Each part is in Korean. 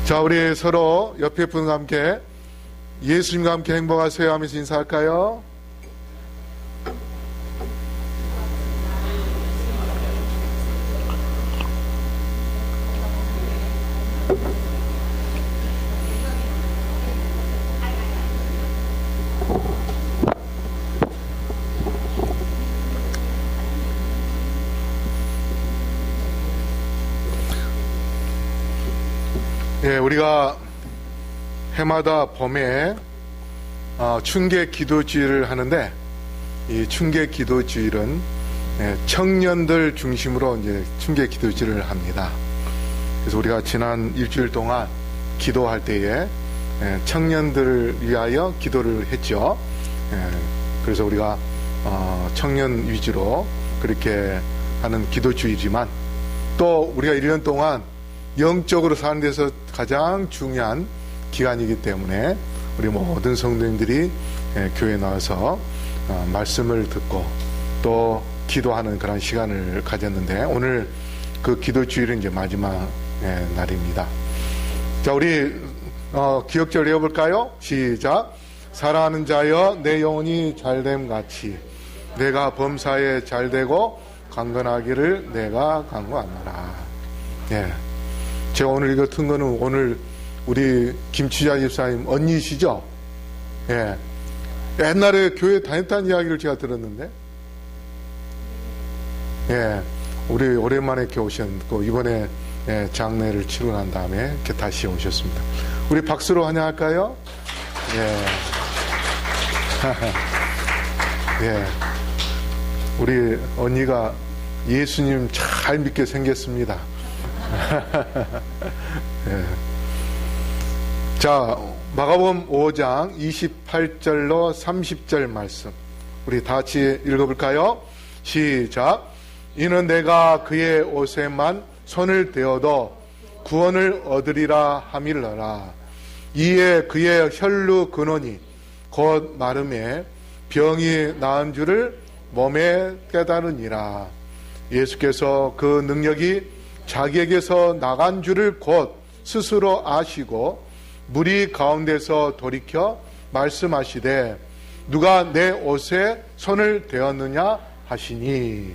자, 우리 서로 옆에 분과 함께 예수님과 함께 행복하세요 하면서 인사할까요? 예, 우리가 해마다 봄에 춘계 기도주일을 하는데, 이 춘계 기도주일은 청년들 중심으로 이제 춘계 기도주일을 합니다. 그래서 우리가 지난 일주일 동안 기도할 때에 청년들을 위하여 기도를 했죠. 그래서 우리가 청년 위주로 그렇게 하는 기도주일이지만, 또 우리가 1년 동안 영적으로 사는 데서 가장 중요한 기간이기 때문에 우리 모든 성도님들이 교회에 나와서 말씀을 듣고 또 기도하는 그런 시간을 가졌는데, 오늘 그 기도주일은 이제 마지막 날입니다. 자, 우리 기억절 외워볼까요? 시작. 사랑하는 자여 내 영혼이 잘됨 같이 내가 범사에 잘되고 강건하기를 내가 간구하노라. 예. 제가 오늘 읽었던 거는 오늘 우리 김치자 집사님 언니시죠? 예. 옛날에 교회 다녔다는 이야기를 제가 들었는데, 예. 우리 오랜만에 이렇게 오셨고, 이번에 장례를 치르고 난 다음에 이렇게 다시 오셨습니다. 우리 박수로 환영할까요? 예. 예. 우리 언니가 예수님 잘 믿게 생겼습니다. 예. 자, 마가복음 5장 28절로 30절 말씀 우리 다 같이 읽어볼까요? 시작. 이는 내가 그의 옷에만 손을 대어도 구원을 얻으리라 함이러라. 이에 그의 혈루 근원이 곧 마름에 병이 나은 줄을 몸에 깨달으니라. 예수께서 그 능력이 자기에게서 나간 줄을 곧 스스로 아시고 무리 가운데서 돌이켜 말씀하시되 누가 내 옷에 손을 대었느냐 하시니.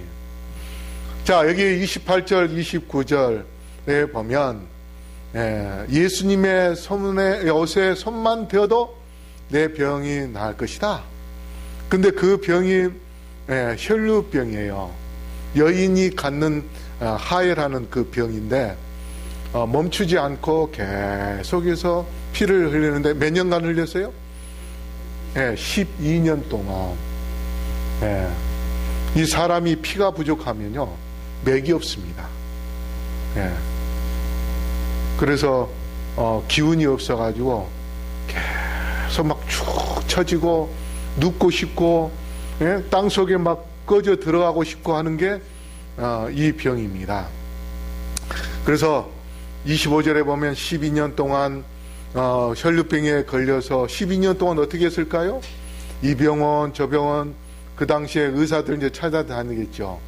자, 여기 28절 29절에 보면 예수님의 옷에 손만 대어도 내 병이 나을 것이다. 근데 그 병이 혈루병이에요. 여인이 갖는 하혈하는 그 병인데 멈추지 않고 계속해서 피를 흘리는데 몇 년간 흘렸어요? 12년 동안. 이 사람이 피가 부족하면요 맥이 없습니다. 그래서 기운이 없어가지고 계속 막 축 처지고 눕고 싶고 땅 속에 막 꺼져 들어가고 싶고 하는 게 이 병입니다. 그래서 25절에 보면 12년 동안 혈루병에 걸려서 12년 동안 어떻게 했을까요? 이 병원 저 병원, 그 당시에 의사들 이제 찾아다니겠죠.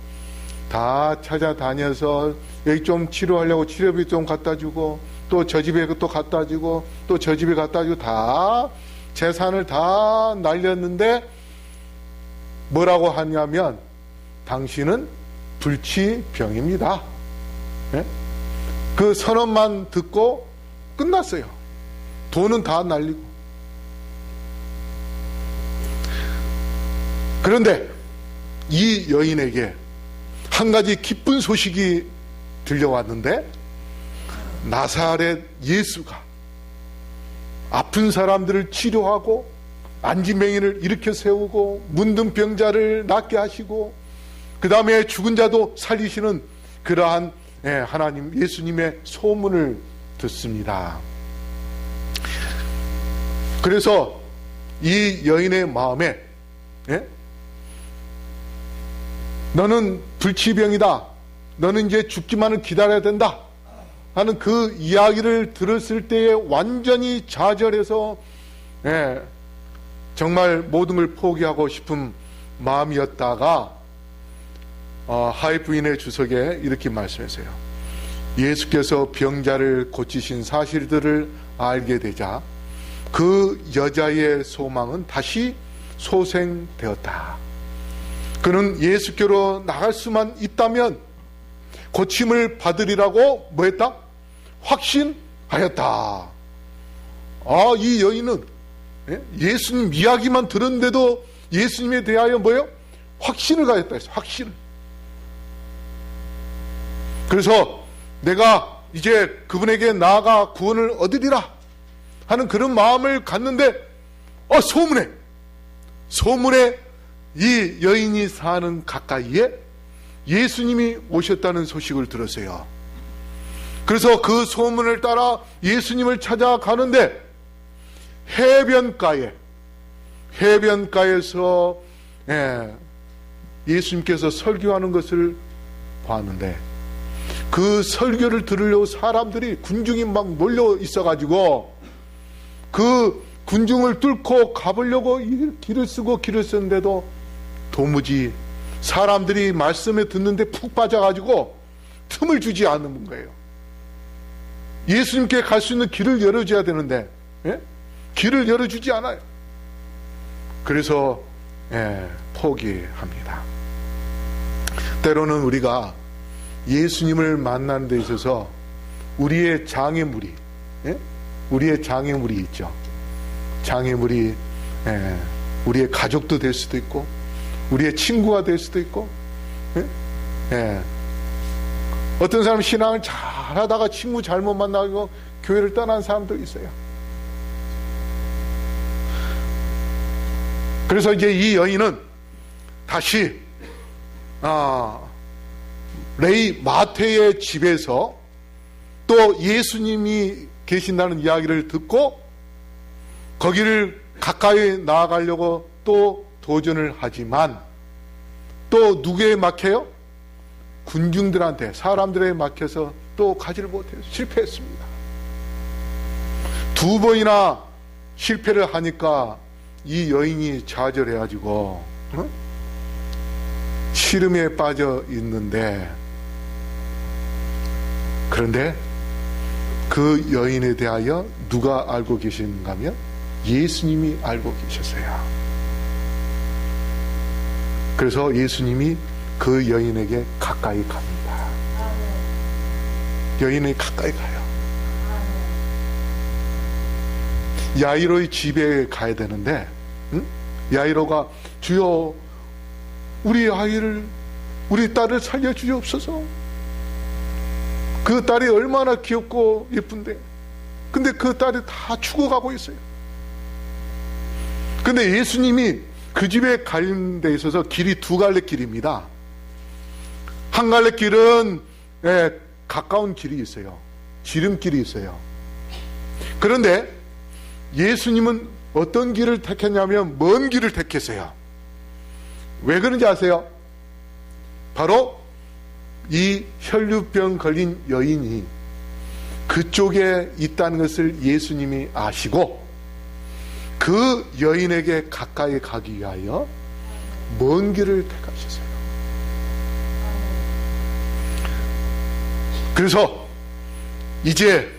다 찾아다녀서 여기 좀 치료하려고 치료비 좀 갖다 주고, 또 저 집에 또 갖다 주고, 또 저 집에 갖다 주고, 다 재산을 다 날렸는데 뭐라고 하냐면 당신은 불치병입니다. 그 선언만 듣고 끝났어요. 돈은 다 날리고. 그런데 이 여인에게 한 가지 기쁜 소식이 들려왔는데, 나사렛 예수가 아픈 사람들을 치료하고 안진뱅이를 일으켜 세우고 문둥 병자를 낫게 하시고 그 다음에 죽은 자도 살리시는 그러한 하나님 예수님의 소문을 듣습니다. 그래서 이 여인의 마음에 너는 불치병이다, 너는 이제 죽기만을 기다려야 된다 하는 그 이야기를 들었을 때에 완전히 좌절해서 정말 모든 걸 포기하고 싶은 마음이었다가 하이 부인의 주석에 이렇게 말씀하세요. 예수께서 병자를 고치신 사실들을 알게 되자 그 여자의 소망은 다시 소생되었다. 그는 예수께로 나갈 수만 있다면 고침을 받으리라고 뭐했다? 확신하였다. 이 여인은 예수님 이야기만 들었는데도 예수님에 대하여 뭐예요? 확신을 가졌다 했어요. 확신을. 그래서 내가 이제 그분에게 나아가 구원을 얻으리라 하는 그런 마음을 갖는데 소문에 이 여인이 사는 가까이에 예수님이 오셨다는 소식을 들었어요. 그래서 그 소문을 따라 예수님을 찾아가는데 해변가에서 예수님께서 설교하는 것을 봤는데 그 설교를 들으려고 사람들이 군중이 막 몰려 있어가지고 그 군중을 뚫고 가보려고 길을 썼는데도 도무지 사람들이 말씀에 듣는데 푹 빠져가지고 틈을 주지 않는 거예요. 예수님께 갈 수 있는 길을 열어줘야 되는데 길을 열어주지 않아요. 그래서 포기합니다. 때로는 우리가 예수님을 만나는 데 있어서 우리의 장애물이 있죠. 장애물이 우리의 가족도 될 수도 있고 우리의 친구가 될 수도 있고 어떤 사람은 신앙을 잘하다가 친구 잘못 만나고 교회를 떠난 사람도 있어요. 그래서 이제 이 여인은 다시 레위 마태의 집에서 또 예수님이 계신다는 이야기를 듣고 거기를 가까이 나아가려고 또 도전을 하지만 또 누구에 막혀요? 군중들한테, 사람들에 막혀서 또 가지를 못해요. 실패했습니다. 2번이나 실패를 하니까 이 여인이 좌절해가지고 시름에 빠져 있는데, 그런데 그 여인에 대하여 누가 알고 계신가 하면 예수님이 알고 계셨어요. 그래서 예수님이 그 여인에게 가까이 갑니다. 여인이 가까이 가요. 야이로의 집에 가야 되는데 야이로가 주여 우리 딸을 살려주옵소서. 그 딸이 얼마나 귀엽고 예쁜데, 근데 그 딸이 다 죽어가고 있어요. 근데 예수님이 그 집에 가는 데 있어서 길이 2갈래 길입니다. 한 갈래 길은 가까운 길이 있어요. 지름길이 있어요. 그런데 예수님은 어떤 길을 택했냐면 먼 길을 택했어요. 왜 그런지 아세요? 바로 이 혈류병 걸린 여인이 그쪽에 있다는 것을 예수님이 아시고 그 여인에게 가까이 가기 위하여 먼 길을 택하셨어요. 그래서 이제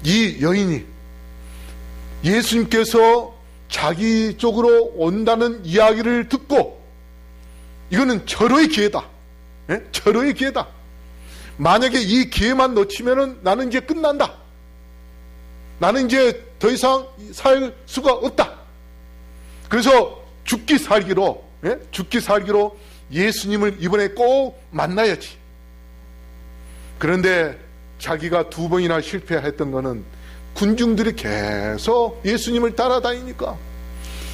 이 여인이 예수님께서 자기 쪽으로 온다는 이야기를 듣고, 이거는 절호의 기회다. 절호의 기회다. 만약에 이 기회만 놓치면은 나는 이제 끝난다. 나는 이제 더 이상 살 수가 없다. 그래서 죽기 살기로 예수님을 이번에 꼭 만나야지. 그런데 자기가 2번이나 실패했던 거는 군중들이 계속 예수님을 따라다니니까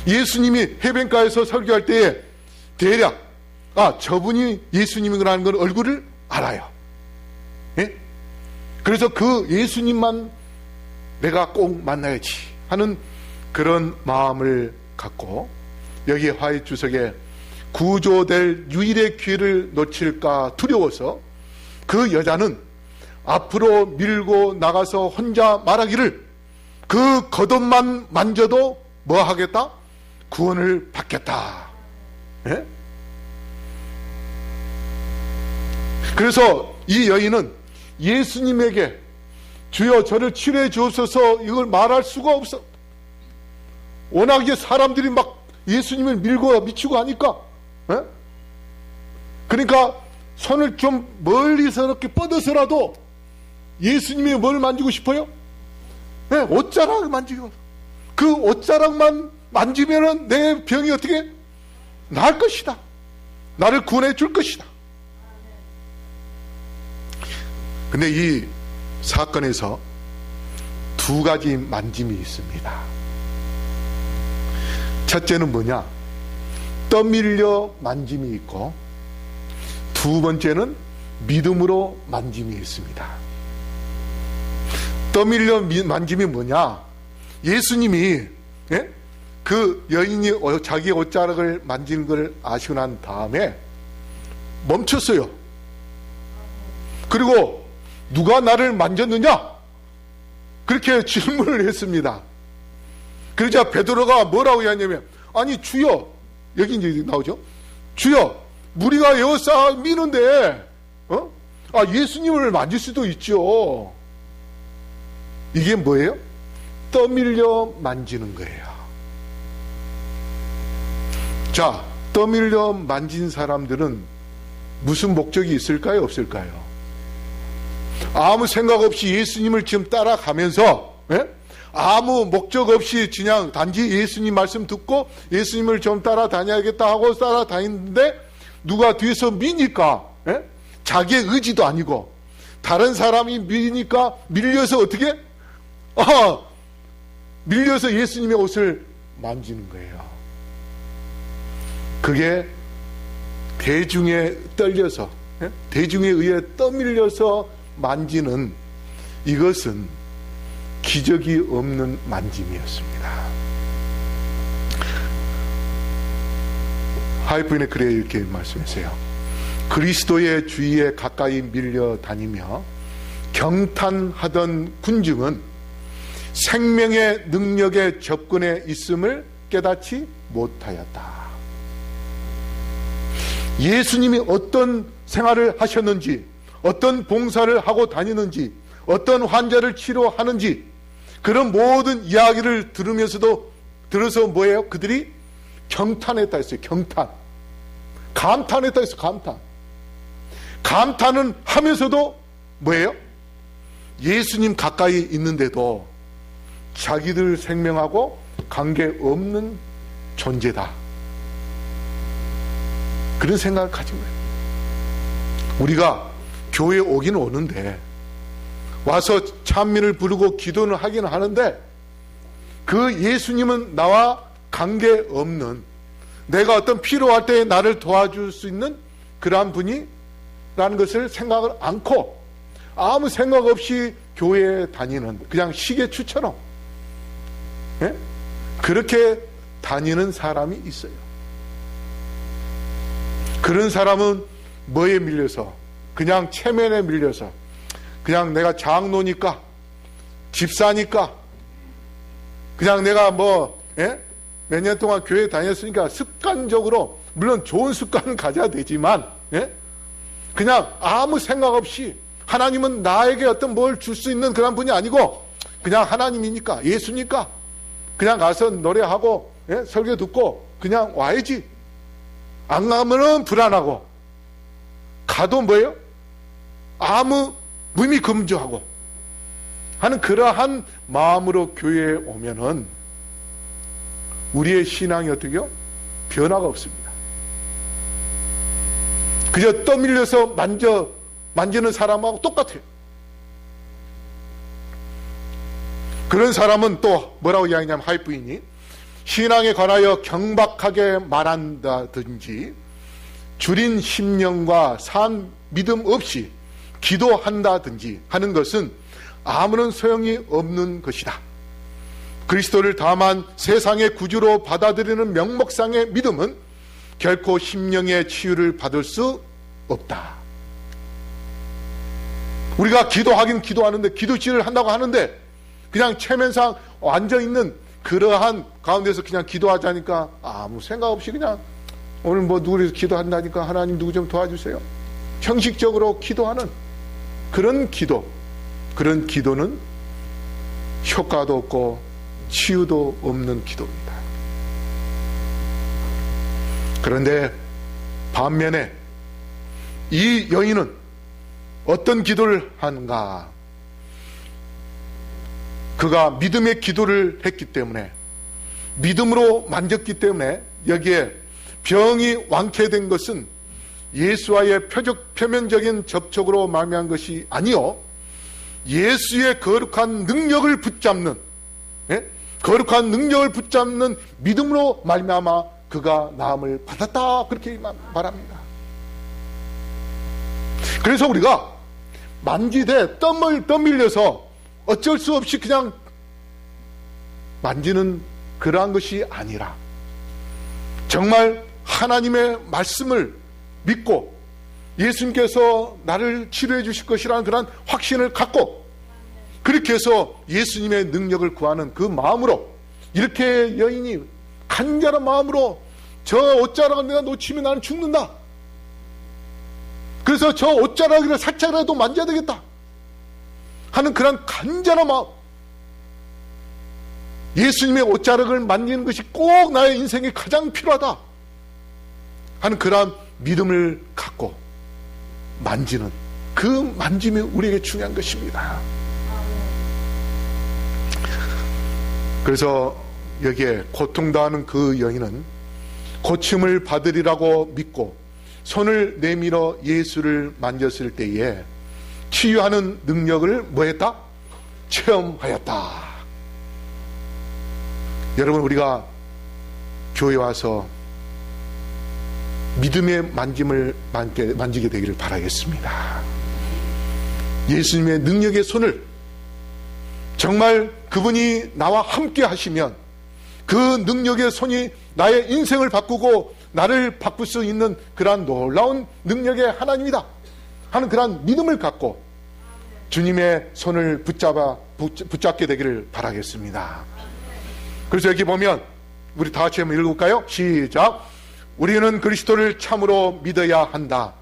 예수님이 해변가에서 설교할 때에 대략 저분이 예수님이라는 걸 얼굴을 알아요. 그래서 그 예수님만 내가 꼭 만나야지 하는 그런 마음을 갖고, 여기 화해주석에 구조될 유일의 기회를 놓칠까 두려워서 그 여자는 앞으로 밀고 나가서 혼자 말하기를 그 겉옷만 만져도 뭐 하겠다? 구원을 받겠다. 그래서 이 여인은 예수님에게 주여 저를 치료해 주옵소서 이걸 말할 수가 없어. 워낙에 사람들이 막 예수님을 밀고 미치고 하니까. 에? 그러니까 손을 좀 멀리서 이렇게 뻗어서라도 예수님이 뭘 만지고 싶어요? 네, 옷자락을 만지고, 그 옷자락만 만지면은 내 병이 어떻게 나을 것이다. 나를 구원해 줄 것이다. 근데 이 사건에서 두 가지 만짐이 있습니다. 첫째는 뭐냐? 떠밀려 만짐이 있고, 두 번째는 믿음으로 만짐이 있습니다. 떠밀려 만짐이 뭐냐? 예수님이 그 여인이 자기 옷자락을 만지는 걸 아시고 난 다음에 멈췄어요. 그리고 누가 나를 만졌느냐? 그렇게 질문을 했습니다. 그러자 베드로가 뭐라고 하냐면, 아니 주여, 여기 이제 나오죠. 주여, 무리가 에워싸 미는데 예수님을 만질 수도 있죠. 이게 뭐예요? 떠밀려 만지는 거예요. 자, 떠밀려 만진 사람들은 무슨 목적이 있을까요? 없을까요? 아무 생각 없이 예수님을 지금 따라가면서 아무 목적 없이 그냥 단지 예수님 말씀 듣고 예수님을 좀 따라다녀야겠다 하고 따라다니는데 누가 뒤에서 미니까 자기의 의지도 아니고 다른 사람이 미니까 밀려서 어떻게? 밀려서 예수님의 옷을 만지는 거예요. 그게 대중에 떨려서 대중에 의해 떠밀려서 만지는, 이것은 기적이 없는 만짐이었습니다. 하이프인의 글에 이렇게 말씀했어요. 그리스도의 주위에 가까이 밀려 다니며 경탄하던 군중은 생명의 능력에 접근해 있음을 깨닫지 못하였다. 예수님이 어떤 생활을 하셨는지, 어떤 봉사를 하고 다니는지, 어떤 환자를 치료하는지, 그런 모든 이야기를 들어서 뭐예요? 그들이 경탄했다 했어요. 경탄. 감탄했다 했어요. 감탄. 감탄은 하면서도 뭐예요? 예수님 가까이 있는데도 자기들 생명하고 관계없는 존재다. 그런 생각을 가진 거예요. 우리가 교회에 오기는 오는데, 와서 찬미를 부르고 기도는 하기는 하는데, 그 예수님은 나와 관계없는, 내가 어떤 필요할 때 나를 도와줄 수 있는 그러한 분이라는 것을 생각을 않고 아무 생각 없이 교회에 다니는, 그냥 시계추처럼 그렇게 다니는 사람이 있어요. 그런 사람은 뭐에 밀려서? 그냥 체면에 밀려서, 그냥 내가 장로니까, 집사니까, 그냥 내가 몇 년 동안 교회 다녔으니까 습관적으로, 물론 좋은 습관은 가져야 되지만 그냥 아무 생각 없이, 하나님은 나에게 어떤 뭘 줄 수 있는 그런 분이 아니고 그냥 하나님이니까, 예수니까 그냥 가서 노래하고 설교 듣고 그냥 와야지. 안 가면은 불안하고, 가도 뭐예요? 아무 무미금조하고 하는 그러한 마음으로 교회에 오면은 우리의 신앙이 어떻게요? 변화가 없습니다. 그저 떠밀려서 만지는 사람하고 똑같아요. 그런 사람은 또 뭐라고 이야기하냐면, 하이프인이 신앙에 관하여 경박하게 말한다든지 줄인 심령과 산 믿음 없이 기도한다든지 하는 것은 아무런 소용이 없는 것이다. 그리스도를 다만 세상의 구주로 받아들이는 명목상의 믿음은 결코 심령의 치유를 받을 수 없다. 우리가 기도하긴 기도하는데, 기도질을 한다고 하는데 그냥 체면상 앉아있는 그러한 가운데서 그냥 기도하자니까 아무 생각 없이 그냥 오늘 누구 기도한다니까 하나님 누구 좀 도와주세요. 형식적으로 기도하는, 그런 기도는 효과도 없고 치유도 없는 기도입니다. 그런데 반면에 이 여인은 어떤 기도를 하는가? 그가 믿음의 기도를 했기 때문에, 믿음으로 만졌기 때문에 여기에 병이 완쾌된 것은 예수와의 표면적인 접촉으로 말미암은 것이 아니요, 예수의 거룩한 능력을 붙잡는, 거룩한 능력을 붙잡는 믿음으로 말미암아 그가 나음을 받았다, 그렇게 말합니다. 그래서 우리가 만지되 떠밀려서 어쩔 수 없이 그냥 만지는 그러한 것이 아니라, 정말 하나님의 말씀을 믿고 예수님께서 나를 치료해 주실 것이라는 그런 확신을 갖고, 그렇게 해서 예수님의 능력을 구하는 그 마음으로, 이렇게 여인이 간절한 마음으로 저 옷자락을 내가 놓치면 나는 죽는다, 그래서 저 옷자락을 살짝이라도 만져야 되겠다 하는 그런 간절한 마음, 예수님의 옷자락을 만지는 것이 꼭 나의 인생에 가장 필요하다 하는 그러한 믿음을 갖고 만지는 그 만짐이 우리에게 중요한 것입니다. 그래서 여기에 고통당하는 그 여인은 고침을 받으리라고 믿고 손을 내밀어 예수를 만졌을 때에 치유하는 능력을 뭐했다? 체험하였다. 여러분, 우리가 교회 와서 믿음의 만짐을 만지게 되기를 바라겠습니다. 예수님의 능력의 손을, 정말 그분이 나와 함께 하시면 그 능력의 손이 나의 인생을 바꾸고 나를 바꿀 수 있는 그러한 놀라운 능력의 하나님이다 하는 그러한 믿음을 갖고 주님의 손을 붙잡게 되기를 바라겠습니다. 그래서 여기 보면 우리 다 같이 한번 읽어볼까요? 시작. 우리는 그리스도를 참으로 믿어야 한다.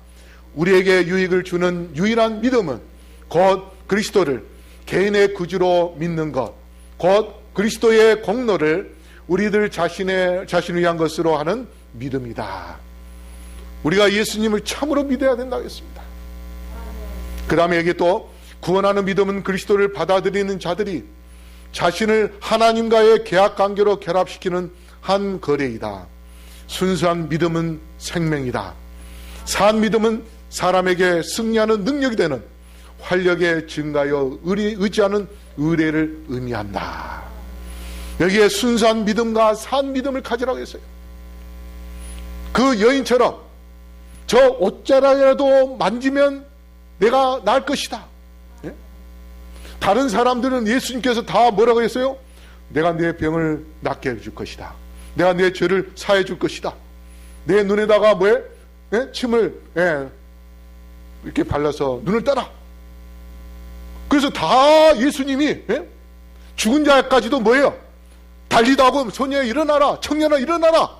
우리에게 유익을 주는 유일한 믿음은 곧 그리스도를 개인의 구주로 믿는 것, 곧 그리스도의 공로를 우리들 자신을 위한 것으로 하는 믿음이다. 우리가 예수님을 참으로 믿어야 된다고 했습니다. 그 다음에 여기 또 구원하는 믿음은 그리스도를 받아들이는 자들이 자신을 하나님과의 계약관계로 결합시키는 한 거래이다. 순수한 믿음은 생명이다. 산 믿음은 사람에게 승리하는 능력이 되는 활력의 증가여 의지하는 의뢰를 의미한다. 여기에 순수한 믿음과 산 믿음을 가지라고 했어요. 그 여인처럼 저 옷자락이라도 만지면 내가 나을 것이다. 예? 다른 사람들은 예수님께서 다 뭐라고 했어요? 내가 내 병을 낫게 해줄 것이다. 내가 내 죄를 사해 줄 것이다. 내 눈에다가 뭐해? 예? 침을 이렇게 발라서 눈을 떠라. 그래서 다 예수님이 죽은 자까지도 뭐예요? 달리다 하고 소녀야 일어나라, 청년아 일어나라,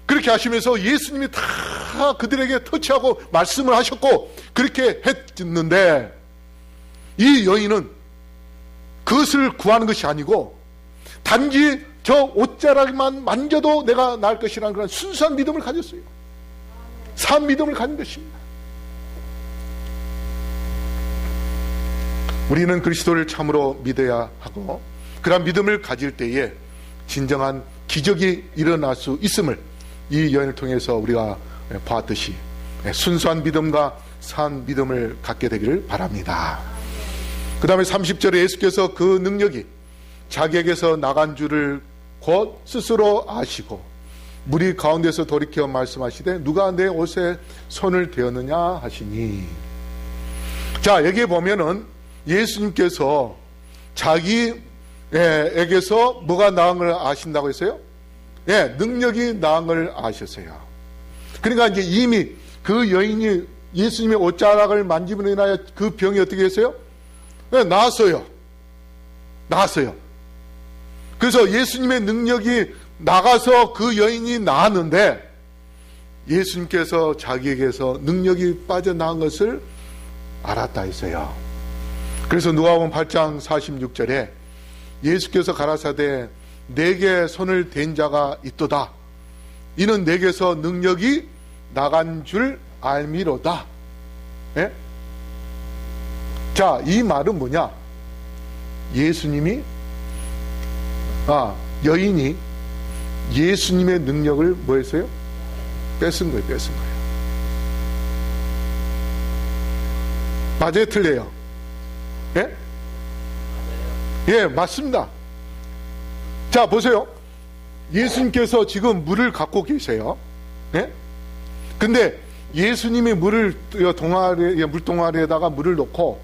그렇게 하시면서 예수님이 다 그들에게 터치하고 말씀을 하셨고 그렇게 했는데, 이 여인은 그것을 구하는 것이 아니고 단지 저 옷자락만 만져도 내가 나을 것이라는 그런 순수한 믿음을 가졌어요. 산 믿음을 가진 것입니다. 우리는 그리스도를 참으로 믿어야 하고, 그런 믿음을 가질 때에 진정한 기적이 일어날 수 있음을 이 여인을 통해서 우리가 보았듯이 순수한 믿음과 산 믿음을 갖게 되기를 바랍니다. 그 다음에 30절에 예수께서 그 능력이 자기에게서 나간 줄을 곧 스스로 아시고 무리 가운데서 돌이켜 말씀하시되 누가 내 옷에 손을 대었느냐 하시니. 자, 여기에 보면은 예수님께서 자기에게서 뭐가 나은 걸 아신다고 했어요? 능력이 나은 걸 아셨어요. 그러니까 이제 이미 그 여인이 예수님의 옷자락을 만지므로 인하여 그 병이 어떻게 했어요? 나았어요. 그래서 예수님의 능력이 나가서 그 여인이 나았는데, 예수님께서 자기에게서 능력이 빠져나간 것을 알았다 했어요. 그래서 누가복음 8장 46절에 예수께서 가라사대 내게 손을 댄 자가 있도다. 이는 내게서 능력이 나간 줄 알미로다. 예? 자, 이 말은 뭐냐? 여인이 예수님의 능력을 뭐 했어요? 뺏은 거예요. 맞아요, 틀려요? 예? 예, 맞습니다. 자, 보세요. 예수님께서 지금 물을 갖고 계세요. 예? 근데 예수님이 물동아리에다가 물을 놓고,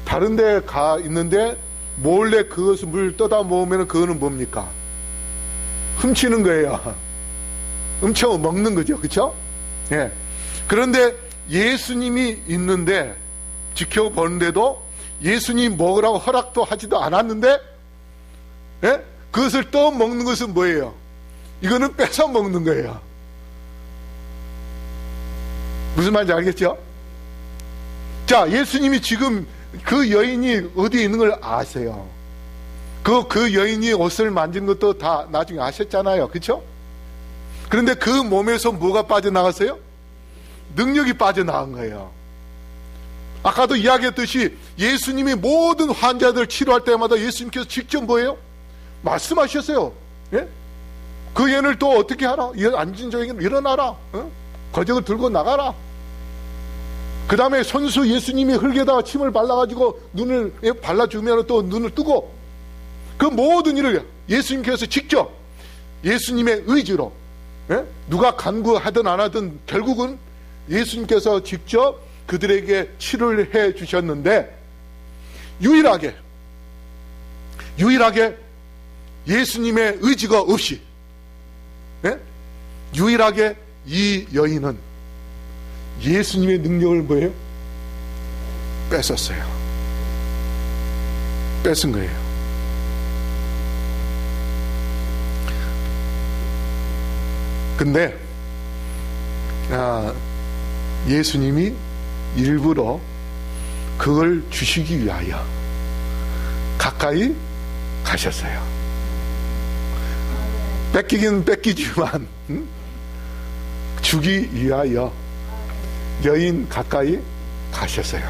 다른 데 가 있는데, 몰래 그것을 물 떠다 모으면 그거는 뭡니까? 훔치는 거예요. 훔쳐 먹는 거죠. 그쵸? 예. 그런데 예수님이 있는데, 지켜보는데도 예수님 먹으라고 허락도 하지도 않았는데, 예? 그것을 또 먹는 것은 뭐예요? 이거는 뺏어 먹는 거예요. 무슨 말인지 알겠죠? 자, 예수님이 지금 그 여인이 어디에 있는 걸 아세요. 그 여인이 옷을 만진 것도 다 나중에 아셨잖아요. 그렇죠? 그런데 그 몸에서 뭐가 빠져나갔어요? 능력이 빠져나간 거예요. 아까도 이야기했듯이 예수님이 모든 환자들 치료할 때마다 예수님께서 직접 뭐예요? 말씀하셨어요. 예? 그 여인을 또 어떻게 하라? 앉은 저에게 일어나라. 거적을 들고 나가라. 그 다음에 손수 예수님이 흙에다가 침을 발라가지고 눈을 발라주면 또 눈을 뜨고, 그 모든 일을 예수님께서 직접 예수님의 의지로, 누가 간구하든 안 하든 결국은 예수님께서 직접 그들에게 치료를 해 주셨는데, 유일하게 예수님의 의지가 없이, 유일하게 이 여인은 예수님의 능력을 뭐예요? 뺏었어요. 뺏은 거예요. 근데 예수님이 일부러 그걸 주시기 위하여 가까이 가셨어요. 뺏기긴 뺏기지만 주기 위하여 여인 가까이 가셨어요.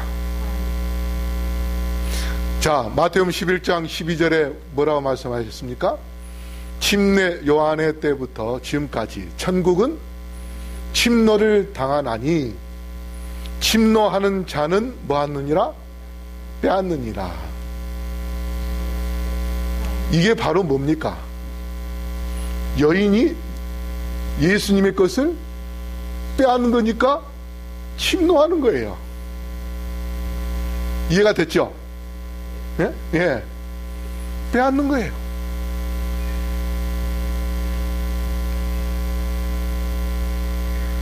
자, 마태복음 11장 12절에 뭐라고 말씀하셨습니까? 침례 요한의 때부터 지금까지 천국은 침노를 당하나니 침노하는 자는 뭐하느니라? 빼앗느니라. 이게 바로 뭡니까? 여인이 예수님의 것을 빼앗는 거니까 침노하는 거예요. 이해가 됐죠? 예? 예. 빼앗는 거예요.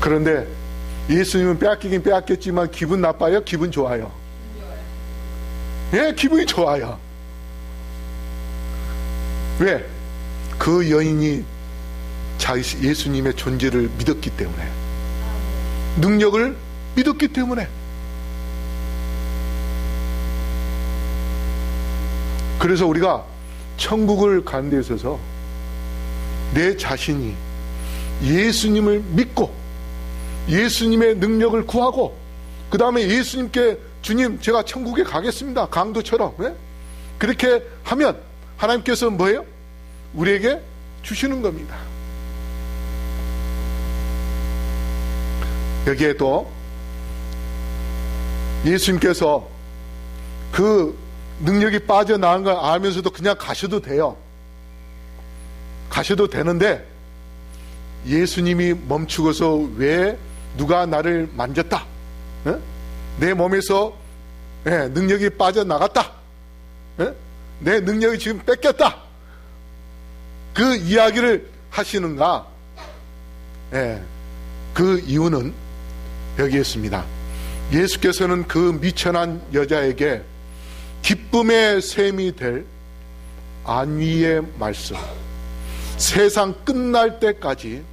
그런데 예수님은 빼앗기긴 빼앗겼지만 기분 나빠요? 기분 좋아요? 예, 기분이 좋아요. 왜? 그 여인이 예수님의 존재를 믿었기 때문에, 능력을 믿었기 때문에. 그래서 우리가 천국을 가는 데 있어서 내 자신이 예수님을 믿고 예수님의 능력을 구하고, 그 다음에 예수님께 주님 제가 천국에 가겠습니다, 강도처럼, 그렇게 하면 하나님께서 뭐예요? 우리에게 주시는 겁니다. 여기에 또 예수님께서 그 능력이 빠져나간 걸 알면서도 그냥 가셔도 돼요. 가셔도 되는데 예수님이 멈추고서 왜 누가 나를 만졌다, 내 몸에서 능력이 빠져나갔다, 내 능력이 지금 뺏겼다, 그 이야기를 하시는가? 그 이유는 여기에 있습니다. 예수께서는 그 미천한 여자에게 기쁨의 셈이 될 안위의 말씀, 세상 끝날 때까지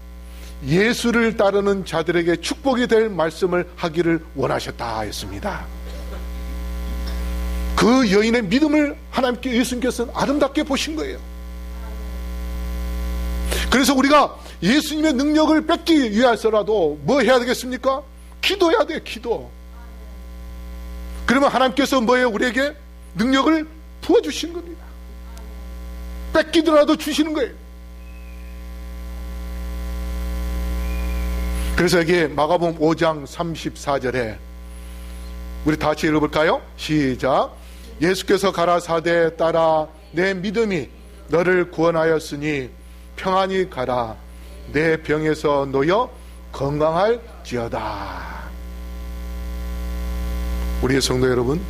예수를 따르는 자들에게 축복이 될 말씀을 하기를 원하셨다 했습니다. 그 여인의 믿음을 하나님께 예수님께서는 아름답게 보신 거예요. 그래서 우리가 예수님의 능력을 뺏기 위해서라도 뭐 해야 되겠습니까? 기도해야 돼요. 기도. 그러면 하나님께서 뭐예요? 우리에게 능력을 부어주시는 겁니다. 뺏기더라도 주시는 거예요. 그래서 여기 마가복음 5장 34절에 우리 다 같이 읽어볼까요? 시작. 예수께서 가라사대 따라 내 믿음이 너를 구원하였으니 평안히 가라. 내 병에서 놓여 건강할지어다. 우리의 성도 여러분,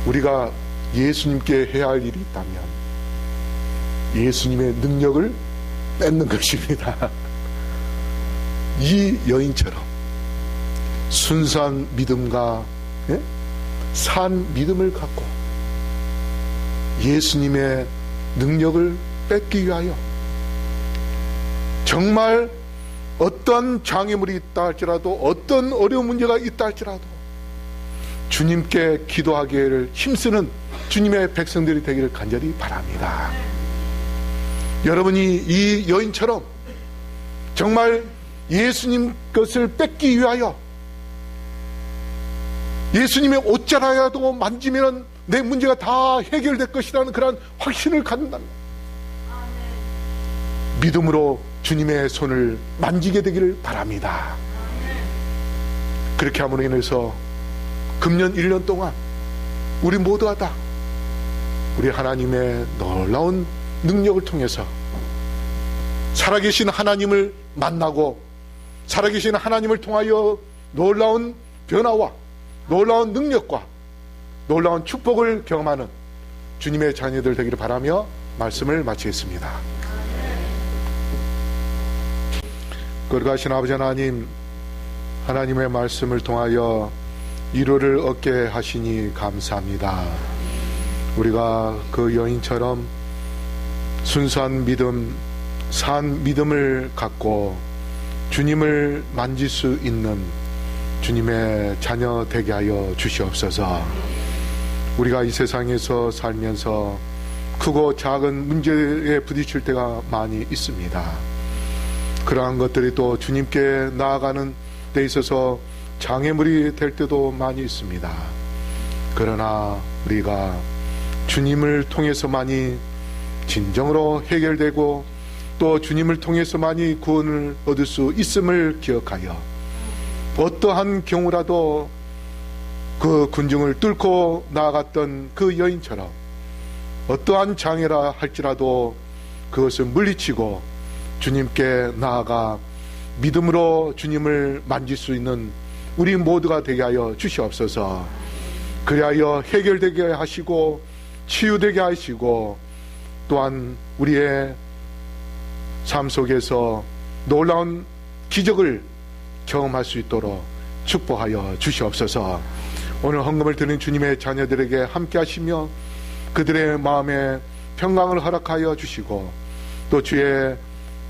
우리가 예수님께 해야 할 일이 있다면 예수님의 능력을 뺏는 것입니다. 이 여인처럼 순수한 믿음과 산 믿음을 갖고 예수님의 능력을 뺏기 위하여 정말 어떤 장애물이 있다 할지라도 어떤 어려운 문제가 있다 할지라도 주님께 기도하기를 힘쓰는 주님의 백성들이 되기를 간절히 바랍니다. 여러분이 이 여인처럼 정말 예수님 것을 뺏기 위하여 예수님의 옷자락이라도 만지면 내 문제가 다 해결될 것이라는 그런 확신을 갖는다면 믿음으로 주님의 손을 만지게 되기를 바랍니다. 그렇게 함으로 인해서 금년 1년 동안 우리 모두가 다 우리 하나님의 놀라운 능력을 통해서 살아계신 하나님을 만나고 살아계신 하나님을 통하여 놀라운 변화와 놀라운 능력과 놀라운 축복을 경험하는 주님의 자녀들 되기를 바라며 말씀을 마치겠습니다. 거룩하신 아버지 하나님, 하나님의 말씀을 통하여 위로를 얻게 하시니 감사합니다. 우리가 그 여인처럼 순수한 믿음, 산 믿음을 갖고 주님을 만질 수 있는 주님의 자녀 되게 하여 주시옵소서. 우리가 이 세상에서 살면서 크고 작은 문제에 부딪힐 때가 많이 있습니다. 그러한 것들이 또 주님께 나아가는 데 있어서 장애물이 될 때도 많이 있습니다. 그러나 우리가 주님을 통해서만이 진정으로 해결되고 또 주님을 통해서만이 구원을 얻을 수 있음을 기억하여 어떠한 경우라도 그 군중을 뚫고 나아갔던 그 여인처럼 어떠한 장애라 할지라도 그것을 물리치고 주님께 나아가 믿음으로 주님을 만질 수 있는 우리 모두가 되게 하여 주시옵소서. 그리하여 해결되게 하시고 치유되게 하시고 또한 우리의 삶 속에서 놀라운 기적을 경험할 수 있도록 축복하여 주시옵소서. 오늘 헌금을 드린 주님의 자녀들에게 함께 하시며 그들의 마음에 평강을 허락하여 주시고 또 주의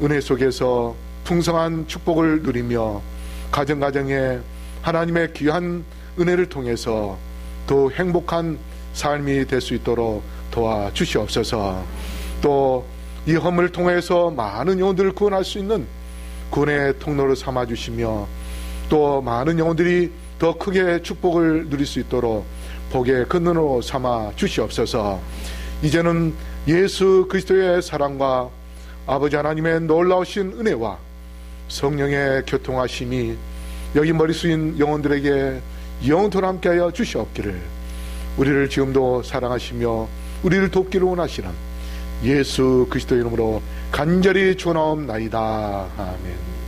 은혜 속에서 풍성한 축복을 누리며 가정가정에 하나님의 귀한 은혜를 통해서 더 행복한 삶이 될 수 있도록 도와주시옵소서. 또 이 헌금을 통해서 많은 영혼들을 구원할 수 있는 구원의 통로로 삼아주시며 또 많은 영혼들이 더 크게 축복을 누릴 수 있도록 복의 근원으로 삼아 주시옵소서. 이제는 예수 그리스도의 사랑과 아버지 하나님의 놀라우신 은혜와 성령의 교통하심이 여기 머리 숙인 영혼들에게 영원토록 함께하여 주시옵기를 우리를 지금도 사랑하시며 우리를 돕기를 원하시는 예수 그리스도 이름으로 간절히 축원하옵나이다. 아멘.